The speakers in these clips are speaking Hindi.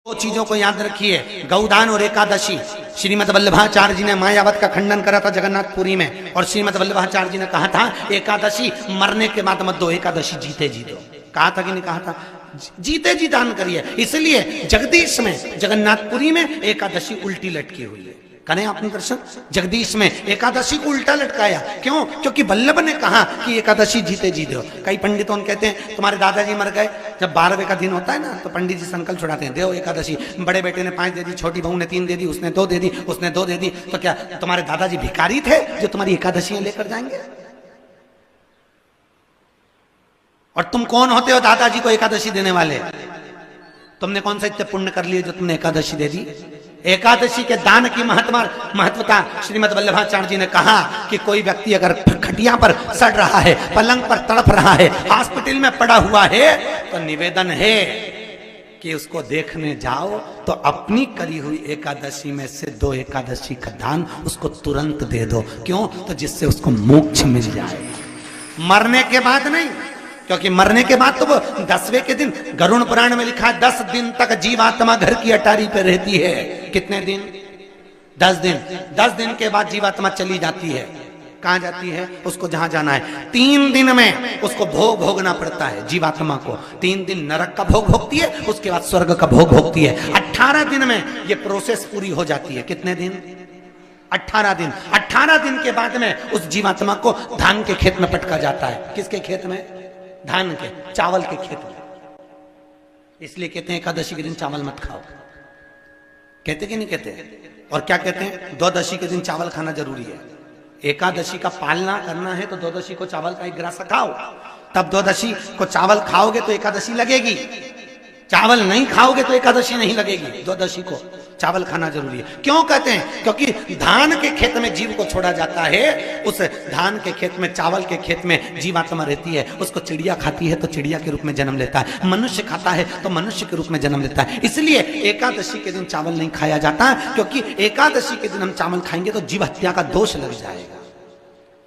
दो चीजों को याद रखिए, गौदान और एकादशी। श्रीमद वल्लभाचार्य जी ने मायावत का खंडन करा था जगन्नाथपुरी में, और श्रीमद वल्लभाचार्य जी ने कहा था एकादशी मरने के बाद मत दो, एकादशी जीते जी दो। कहा था कि नहीं कहा था? जीते जी दान करिए। इसलिए जगदीश में जगन्नाथपुरी में एकादशी उल्टी लटकी हुई है। करें आपने दर्शन, जगदीश में एकादशी को उल्टा लटकाया। क्यों? क्योंकि वल्लभ ने कहा कि एकादशी जीते जी दो। कई पंडितों कहते हैं तुम्हारे दादाजी मर गए, जब 12वें का दिन होता है ना तो पंडित जी संकल्प छुड़ाते हैं, दो एकादशी। बड़े बेटे ने 5 दे दी, छोटी बहू ने 3 दे दी, उसने 2 दे दी, उसने 2 दे दी। तो क्या तुम्हारे दादाजी भिखारी थे जो तुम्हारी एकादशियां लेकर जाएंगे? और तुम कौन होते हो दादाजी को एकादशी देने वाले? तुमने कौन सा इतने पुण्य कर लिए जो तुमने एकादशी दे दी? एकादशी के दान की महत्वता श्रीमद वल्लभाचार्य जी ने कहा कि कोई व्यक्ति अगर खटिया पर सड़ रहा है, पलंग पर तड़प रहा है, हॉस्पिटल में पड़ा हुआ है, तो निवेदन है कि उसको देखने जाओ तो अपनी करी हुई एकादशी में से 2 एकादशी का दान उसको तुरंत दे दो। क्यों? तो जिससे उसको मोक्ष मिल जाए, मरने के बाद नहीं। क्योंकि मरने के बाद तो वो 10वें के दिन, गरुड़ पुराण में लिखा है 10 दिन तक जीवात्मा घर की अटारी पे रहती है। कितने दिन? 10 दिन। 10 दिन के बाद जीवात्मा चली जाती है। कहां जाती है? उसको जहां जाना है। 3 दिन में उसको भोग भोगना पड़ता है जीवात्मा को। 3 दिन नरक का भोग भोगती है, उसके बाद स्वर्ग का भोग भोगती है। 18 दिन में ये प्रोसेस पूरी हो जाती है। कितने दिन? 18 दिन। 18 दिन के बाद में उस जीवात्मा को धान के खेत में पटका जाता है। किसके खेत में? धान के, चावल के खेत में। इसलिए कहते हैं एकादशी के दिन चावल मत खाओ। कहते कि नहीं कहते? और क्या कहते हैं? द्वादशी के दिन चावल खाना जरूरी है। एकादशी का पालना करना है तो द्वादशी को चावल का 1 गिलास खाओ, तब द्वादशी को चावल खाओगे तो एकादशी लगेगी। चावल नहीं खाओगे तो एकादशी नहीं लगेगी। द्वादशी को चावल खाना जरूरी है। क्यों कहते हैं? क्योंकि धान के खेत में जीव को छोड़ा जाता है, उस धान के खेत में, चावल के खेत में जीवात्मा रहती है। उसको चिड़िया खाती है तो चिड़िया के रूप में जन्म लेता है, मनुष्य खाता है तो मनुष्य के रूप में जन्म लेता है। इसलिए एकादशी के दिन चावल नहीं खाया जाता, क्योंकि एकादशी के दिन हम चावल खाएंगे तो जीव हत्या का दोष लग जाएगा।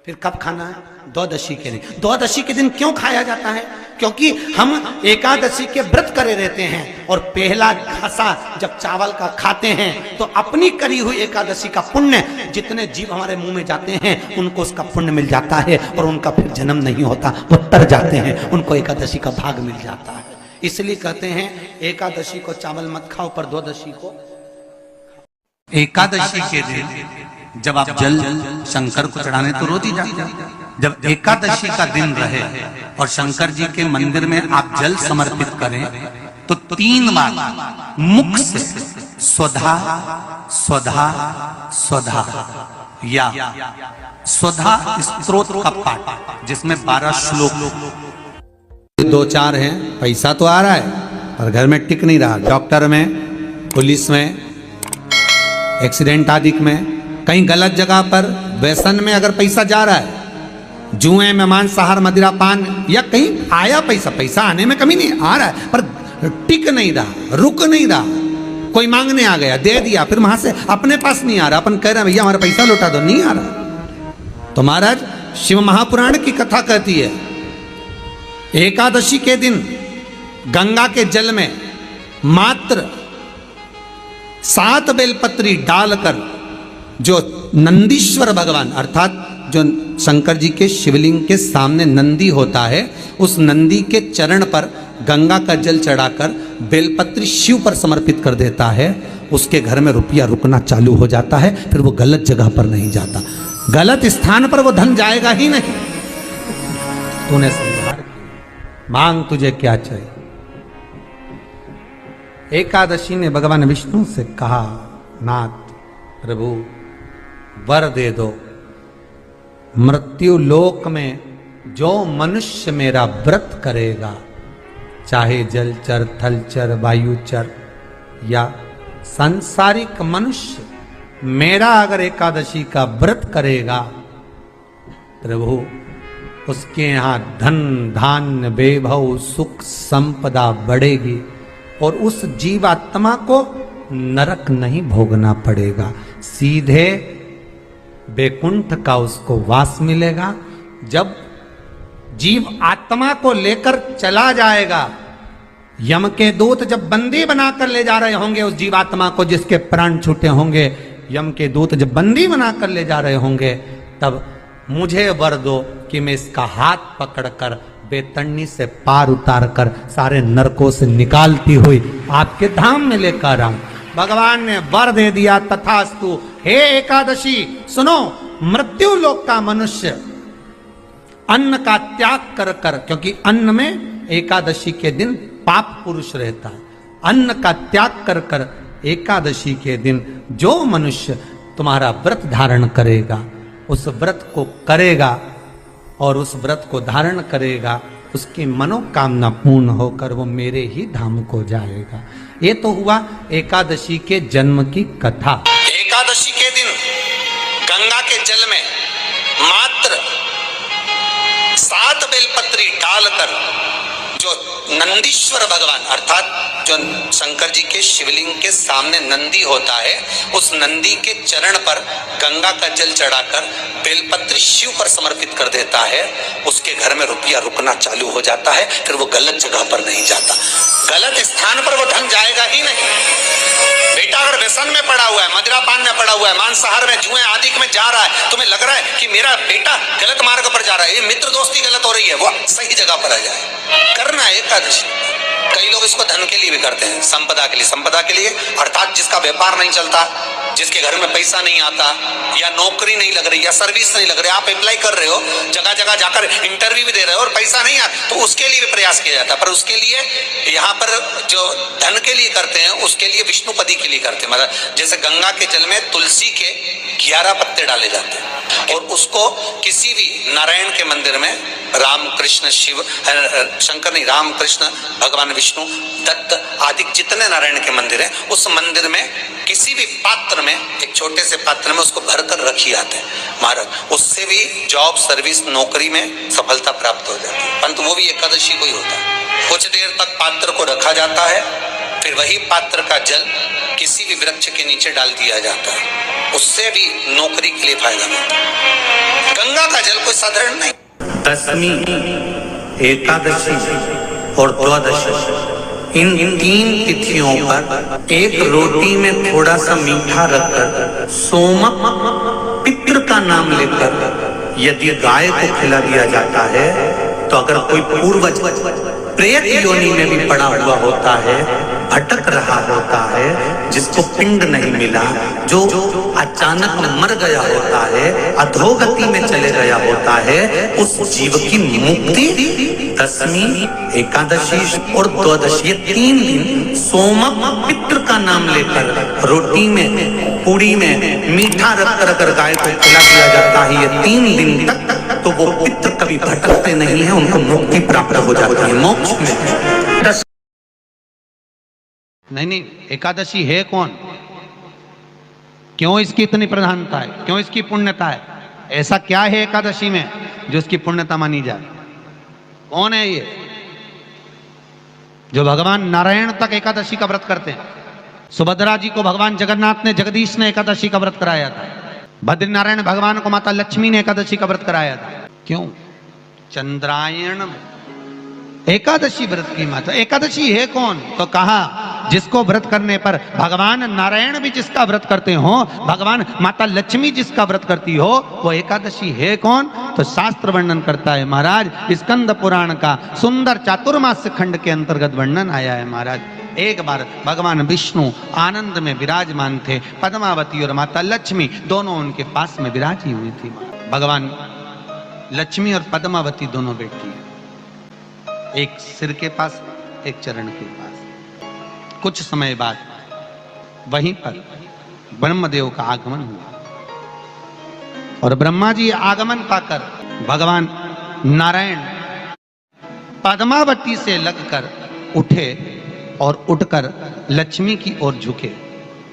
फिर कब खाना है? द्वादशी के दिन। द्वादशी के दिन क्यों खाया जाता है? क्योंकि हम एकादशी के व्रत करे रहते हैं, और पहला घासा जब चावल का खाते हैं तो अपनी करी हुई एकादशी का पुण्य, जितने जीव हमारे मुंह में जाते हैं उनको उसका पुण्य मिल जाता है, और उनका फिर जन्म नहीं होता, वो तर जाते हैं, उनको एकादशी का भाग मिल जाता है। इसलिए कहते हैं एकादशी को चावल मत खाओ, पर द्वादशी को। एकादशी के दिन जब आप जल शंकर को चढ़ाने तो रोज ही जाते हैं। जब एकादशी का दिन रहे और शंकर जी के मंदिर में आप जल समर्पित करें तो 3 बार मुख से स्वधा स्वधा स्वधा या स्वधा स्तोत्र का पाठ, जिसमें 12 श्लोक। 2-4 हैं, पैसा तो आ रहा है पर घर में टिक नहीं रहा। डॉक्टर में, पुलिस में, एक्सीडेंट आदि में, कहीं गलत जगह पर, व्यसन में अगर पैसा जा रहा है, जुए में, मांसाहार, मदिरा पान, या कहीं आया पैसा आने में कमी नहीं, आ रहा है पर टिक नहीं रहा, रुक नहीं रहा। कोई मांगने आ गया, दे दिया, फिर वहां से अपने पास नहीं आ रहा, अपन कह रहे हैं भैया हमारा पैसा लौटा दो, नहीं आ रहा। तो महाराज शिव महापुराण की कथा कहती है एकादशी के दिन गंगा के जल में मात्र 7 बेलपत्री डालकर, जो नंदीश्वर भगवान अर्थात जो शंकर जी के शिवलिंग के सामने नंदी होता है, उस नंदी के चरण पर गंगा का जल चढ़ाकर बेलपत्री शिव पर समर्पित कर देता है, उसके घर में रुपया रुकना चालू हो जाता है। फिर वो गलत जगह पर नहीं जाता, गलत स्थान पर वो धन जाएगा ही नहीं। तूने संहार किया, मांग तुझे क्या चाहिए। एकादशी ने भगवान विष्णु से कहा, नाथ प्रभु वर दे दो, मृत्यु लोक में जो मनुष्य मेरा व्रत करेगा, चाहे जलचर, थलचर, वायुचर या सांसारिक मनुष्य, मेरा अगर एकादशी का व्रत करेगा, प्रभु उसके यहाँ धन धान्य वैभव सुख संपदा बढ़ेगी, और उस जीवात्मा को नरक नहीं भोगना पड़ेगा, सीधे वैकुंठ का उसको वास मिलेगा। जब जीव आत्मा को लेकर चला जाएगा यम के दूत जब बंदी बनाकर ले जा रहे होंगे उस जीवात्मा को जिसके प्राण छूटे होंगे, यम के दूत जब बंदी बनाकर ले जा रहे होंगे, तब मुझे वर दो कि मैं इसका हाथ पकड़कर बेतन्नी से पार उतार कर सारे नरकों से निकालती हुई आपके धाम में लेकर आऊं। भगवान ने वर दे दिया, तथास्तु। हे एकादशी सुनो, मृत्यु लोक का मनुष्य अन्न का त्याग कर कर, क्योंकि अन्न में एकादशी के दिन पाप पुरुष रहता है, अन्न का त्याग कर कर एकादशी के दिन जो मनुष्य तुम्हारा व्रत धारण करेगा, उस व्रत को करेगा और उस व्रत को धारण करेगा, उसकी मनोकामना पूर्ण होकर वो मेरे ही धाम को जाएगा। ये तो हुआ एकादशी के जन्म की कथा। एकादशी के दिन गंगा के जल में मात्र 7 बेलपत्री डालकर जो नंदीश्वर भगवान अर्थात जो शंकर जी के शिवलिंग के सामने नंदी होता है, उस नंदी के चरण पर गंगा का जल चढ़ाकर बेलपत्री शिव पर समर्पित कर देता है, उसके घर में रुपया रुकना चालू हो जाता है। फिर वो गलत जगह पर नहीं जाता, गलत स्थान पर वो धन जाएगा ही नहीं। बेटा अगर व्यसन में पड़ा हुआ है, मदिरा पान में पड़ा हुआ है, मांसाहार में, जुए आदि में जा रहा है, तुम्हें लग रहा है कि मेरा बेटा गलत मार्ग पर जा रहा है, ये मित्र दोस्ती गलत हो रही है, वो सही जगह पर आ जाए। करना है एकादशी। कई लोग इसको धन के लिए भी करते हैं, संपदा के लिए। संपदा के लिए अर्थात जिसका व्यापार नहीं चलता, जिसके घर में पैसा नहीं आता, या नौकरी नहीं लग रही, या सर्विस नहीं लग रही, आप अप्लाई कर रहे हो, जगह जगह जाकर इंटरव्यू भी दे रहे हो और पैसा नहीं आता, तो उसके लिए भी प्रयास किया जाता है। पर उसके लिए यहाँ पर जो धन के लिए करते हैं, उसके लिए विष्णुपदी के लिए करते हैं। मतलब जैसे गंगा के जल में तुलसी के 11 पत्ते डाले जाते हैं और उसको किसी भी नारायण के मंदिर में, राम कृष्ण शिव शंकर नहीं, राम कृष्ण भगवान विष्णु दत्त आदि जितने नारायण के मंदिर हैं, उस मंदिर में किसी भी पात्र में, एक छोटे से पात्र में उसको भरकर रखी आते हैं महाराज। उससे भी जॉब सर्विस नौकरी में सफलता प्राप्त हो जाती है, परंतु वो भी एकादशी को ही होता है। कुछ देर तक पात्र को रखा जाता है, फिर वही पात्र का जल किसी भी वृक्ष के नीचे डाल दिया जाता है, उससे भी नौकरी के लिए फायदा मिलता है। गंगा का जल कोई साधारण नहीं। दशमी, एकादशी और द्वादशी, इन 3 तिथियों पर एक रोटी में थोड़ा सा मीठा रखकर सोमक पितृ का नाम लेकर यदि गाय को खिला दिया जाता है, तो अगर कोई पूर्वज प्रेत योनि में भी पड़ा हुआ होता है, भटक रहा होता है, जिसको पिंड नहीं मिला, जो अचानक मर गया होता है, अधोगति में चले गया होता है, उस जीव की मुक्ति दशमी, एकादशी और द्वादशी, 3 दिन सोमक पितृ का नाम लेकर रोटी में, पूड़ी में मीठा रखकर अगर गाय को खिला दिया जाता है ये 3 दिन तक, तो वो पितृ कभी भटकते नहीं है, उनको मुक्ति प्राप्त हो जाती है, मोक्ष में। नहीं, एकादशी है कौन? क्यों इसकी इतनी प्रधानता है? क्यों इसकी पुण्यता है? ऐसा क्या है एकादशी में जो इसकी पुण्यता मानी जाए? कौन है ये जो भगवान नारायण तक एकादशी का व्रत करते हैं? सुभद्रा जी को भगवान जगन्नाथ ने, जगदीश ने एकादशी का व्रत कराया था। बद्रीनारायण भगवान को माता लक्ष्मी ने एकादशी का व्रत कराया था। क्यों? चंद्रायण एकादशी व्रत की माता। एकादशी है कौन? तो कहा जिसको व्रत करने पर भगवान नारायण भी जिसका व्रत करते हो, भगवान माता लक्ष्मी जिसका व्रत करती हो, वो एकादशी है कौन? तो शास्त्र वर्णन करता है महाराज, स्कंद पुराण का सुंदर चातुर्मास्य खंड के अंतर्गत वर्णन आया है महाराज। एक बार भगवान विष्णु आनंद में विराजमान थे, पद्मावती और माता लक्ष्मी दोनों उनके पास में विराजी हुई थी। भगवान लक्ष्मी और पद्मावती दोनों बैठी, एक सिर के पास, एक चरण के पास। कुछ समय बाद वहीं पर ब्रह्मदेव का आगमन हुआ और ब्रह्मा जी आगमन पाकर भगवान नारायण पद्मावती से लगकर उठे और उठकर लक्ष्मी की ओर झुके।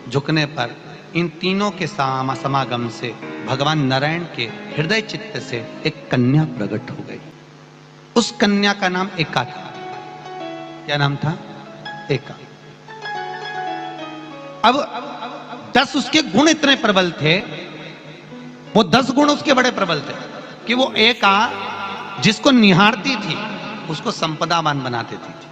झुकने पर इन तीनों के समागम से भगवान नारायण के हृदय चित्त से एक कन्या प्रकट हो गई। उस कन्या का नाम एका था। क्या नाम था? एका। अब 10 उसके गुण इतने प्रबल थे, वो 10 गुण उसके बड़े प्रबल थे कि वो एका जिसको निहारती थी उसको संपदावान बना देती थी।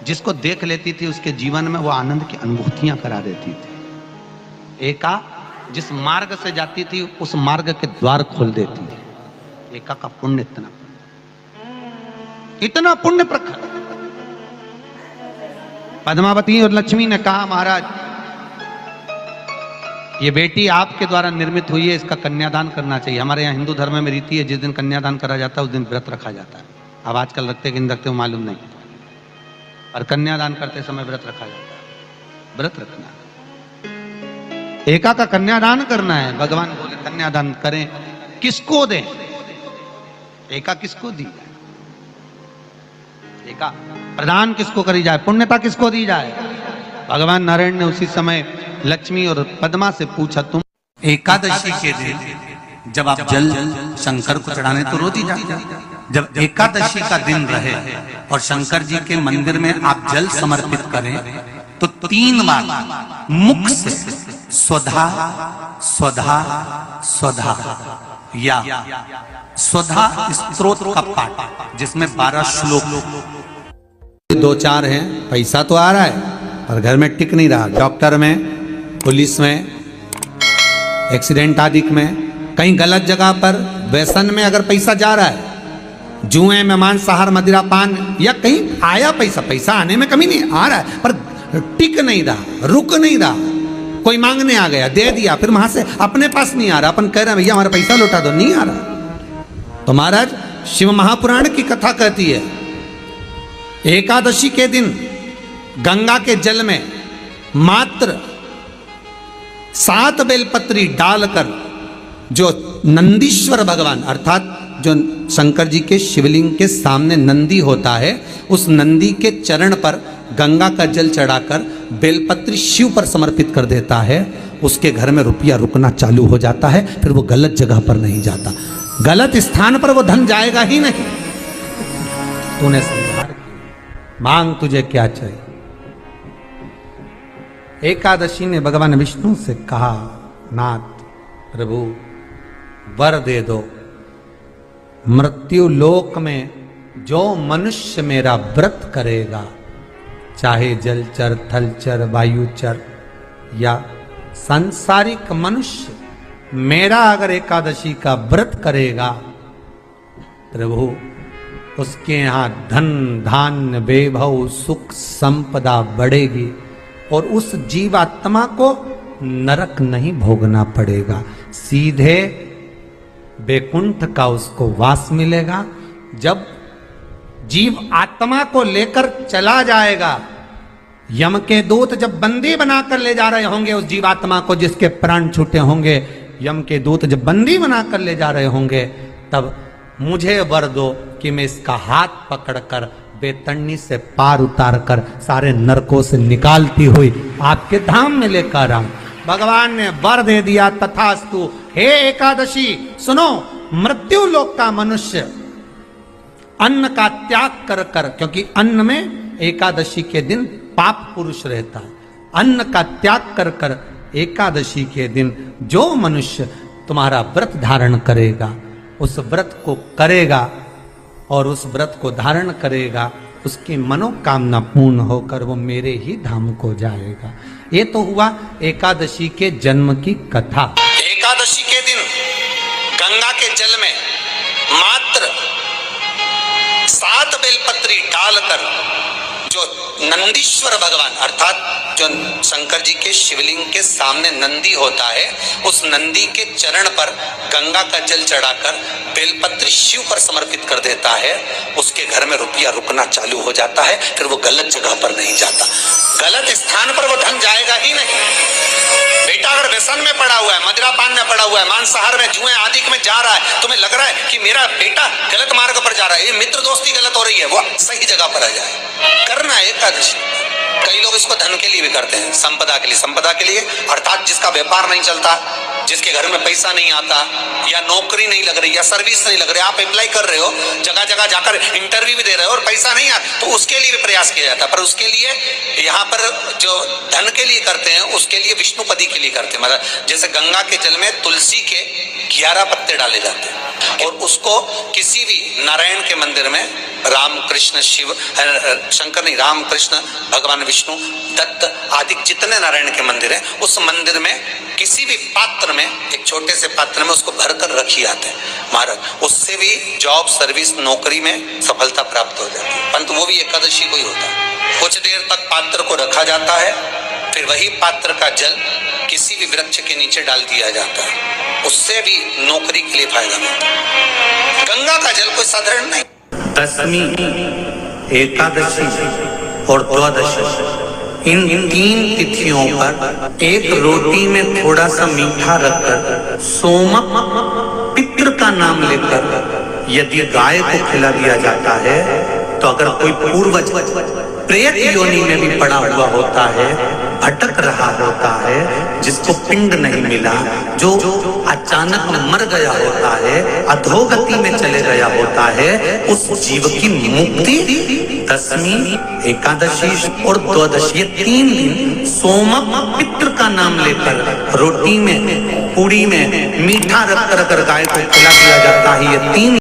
जिसको देख लेती थी उसके जीवन में वो आनंद की अनुभूतियां करा देती थी। एका जिस मार्ग से जाती थी उस मार्ग के द्वार खोल देती थी। एका का पुण्य इतना पुण्य प्रखर। पद्मावती और लक्ष्मी ने कहा, महाराज ये बेटी आपके द्वारा निर्मित हुई है, इसका कन्यादान करना चाहिए। हमारे यहाँ हिंदू धर्म में रीति है, जिस दिन कन्यादान करा जाता है उस दिन व्रत रखा जाता है। अब आजकल रखते कि नहीं रखते हो मालूम नहीं, और कन्यादान करते समय व्रत रखा जाता है। व्रत रखना, एका का कन्यादान करना है। भगवान बोले कन्यादान करें, किसको दें? एका किसको दी जाए? एका प्रदान किसको करी जाए? पुण्यता किसको दी जाए? भगवान नारायण ने उसी समय लक्ष्मी और पद्मा से पूछा, तुम एकादशी के दिन जब आप जल शंकर को चढ़ाने तो रोती जाती। जब एकादशी का दिन रहे और शंकर जी के मंदिर में आप जल समर्पित करें तो 3 बार मुख से स्वधा स्वधा स्वधा या स्वधा स्तोत्र का पाठ, जिसमें 12 श्लोक। 2-4 हैं, पैसा तो आ रहा है पर घर में टिक नहीं रहा। डॉक्टर में, पुलिस में, एक्सीडेंट आदि में, कहीं गलत जगह पर, व्यसन में अगर पैसा जा रहा है, जुए में, मांसाहार, मदिरा पान, या कहीं आया पैसा आने में कमी नहीं, आ रहा है पर टिक नहीं रहा, रुक नहीं रहा। कोई मांगने आ गया, दे दिया, फिर वहां से अपने पास नहीं आ रहा, अपन कह रहे हैं भैया हमारा पैसा लौटा दो, नहीं आ रहा। तो महाराज शिव महापुराण की कथा कहती है, एकादशी के दिन गंगा के जल में मात्र 7 बेलपत्री डालकर जो नंदीश्वर भगवान अर्थात जो शंकर जी के शिवलिंग के सामने नंदी होता है, उस नंदी के चरण पर गंगा का जल चढ़ाकर बेलपत्री शिव पर समर्पित कर देता है, उसके घर में रुपया रुकना चालू हो जाता है। फिर वो गलत जगह पर नहीं जाता, गलत स्थान पर वो धन जाएगा ही नहीं। तूने संहार किया, मांग तुझे क्या चाहिए। एकादशी ने भगवान विष्णु से कहा, नाथ प्रभु वर दे दो, मृत्यु लोक में जो मनुष्य मेरा व्रत करेगा, चाहे जलचर, थलचर, वायुचर या सांसारिक मनुष्य, मेरा अगर एकादशी का व्रत करेगा, प्रभु उसके यहाँ धन धान्य वैभव सुख संपदा बढ़ेगी और उस जीवात्मा को नरक नहीं भोगना पड़ेगा, सीधे वैकुंठ का उसको वास मिलेगा। जब जीव आत्मा को लेकर चला जाएगा, यम के दूत जब बंदी बनाकर ले जा रहे होंगे उस जीवात्मा को, जिसके प्राण छूटे होंगे, यम के दूत जब बंदी बनाकर ले जा रहे होंगे, तब मुझे वर दो कि मैं इसका हाथ पकड़कर बेतन्नी से पार उतार कर सारे नरकों से निकालती हुई आपके धाम में लेकर आऊं। भगवान ने वर दे दिया, तथास्तु। हे एकादशी सुनो, मृत्यु लोक का मनुष्य अन्न का त्याग कर कर, क्योंकि अन्न में एकादशी के दिन पाप पुरुष रहता है, अन्न का त्याग कर कर एकादशी के दिन जो मनुष्य तुम्हारा व्रत धारण करेगा, उस व्रत को करेगा और उस व्रत को धारण करेगा, उसकी मनोकामना पूर्ण होकर वो मेरे ही धाम को जाएगा। ये तो हुआ एकादशी के जन्म की कथा। एकादशी के दिन गंगा के जल में मात्र 7 बेलपत्री डालकर जो नंदीश्वर भगवान अर्थात जो शंकर जी के शिवलिंग के सामने नंदी होता है, उस नंदी के चरण पर गंगा का जल चढ़ाकर बेलपत्री शिव पर समर्पित कर देता है, उसके घर में रुपया रुकना चालू हो जाता है। फिर वो गलत जगह पर नहीं जाता, गलत स्थान पर वो धन जाएगा ही नहीं। बेटा अगर व्यसन में पड़ा हुआ है, मदिरा पान में पड़ा हुआ है, मांसाहार में, जुए आदि में जा रहा है, तुम्हें लग रहा है कि मेरा बेटा गलत मार्ग पर जा रहा है, ये मित्र दोस्ती गलत हो रही है, वो सही जगह पर आ जाए। करना है एकादशी। कई लोग इसको धन के लिए भी करते हैं, संपदा के लिए। संपदा के लिए अर्थात जिसका व्यापार नहीं चलता, जिसके घर में पैसा नहीं आता, या नौकरी नहीं लग रही, या सर्विस नहीं लग रही, आप अप्लाई कर रहे हो, जगह जगह जाकर इंटरव्यू भी दे रहे हो और पैसा नहीं आता, तो उसके लिए भी प्रयास किया जाता है। पर उसके लिए यहाँ पर जो धन के लिए करते हैं, उसके लिए विष्णुपदी के लिए करते हैं। मतलब जैसे गंगा के जल में तुलसी के 11 पत्ते डाले जाते हैं और उसको किसी भी नारायण के मंदिर में राम कृष्ण शिव, शंकर नहीं, राम कृष्ण भगवान विष्णु, दत्त आदि जितने नारायण के मंदिर हैं, उस मंदिर में किसी भी पात्र में, एक छोटे से पात्र में उसको भरकर रखी आते हैं महाराज। उससे भी जॉब, सर्विस, नौकरी में सफलता प्राप्त हो जाती है, परंतु वो भी एकादशी को ही होता है। कुछ देर तक पात्र को रखा जाता है, फिर वही पात्र का जल किसी भी वृक्ष के नीचे डाल दिया जाता है, उससे भी नौकरी के लिए फायदा मिलता है। गंगा का जल कोई साधारण नहीं। दशमी, एकादशी और द्वादशी, इन तीन तिथियों पर एक रोटी में थोड़ा सा मीठा रखकर सोमक पितृ का नाम लेकर यदि गाय को खिला दिया जाता है, तो अगर कोई पूर्वज प्रेत योनि में भी पड़ा हुआ होता है, भटक रहा होता है, जिसको पिंड नहीं मिला, जो अचानक मर गया होता है, अधोगति में चले गया होता है, उस जीव की मुक्ति दशमी, एकादशी और द्वादशी, ये 3 दिन सोमक पितृ का नाम लेकर रोटी में, पूड़ी में मीठा रखकर अगर गाय को खिला दिया जाता है, ये 3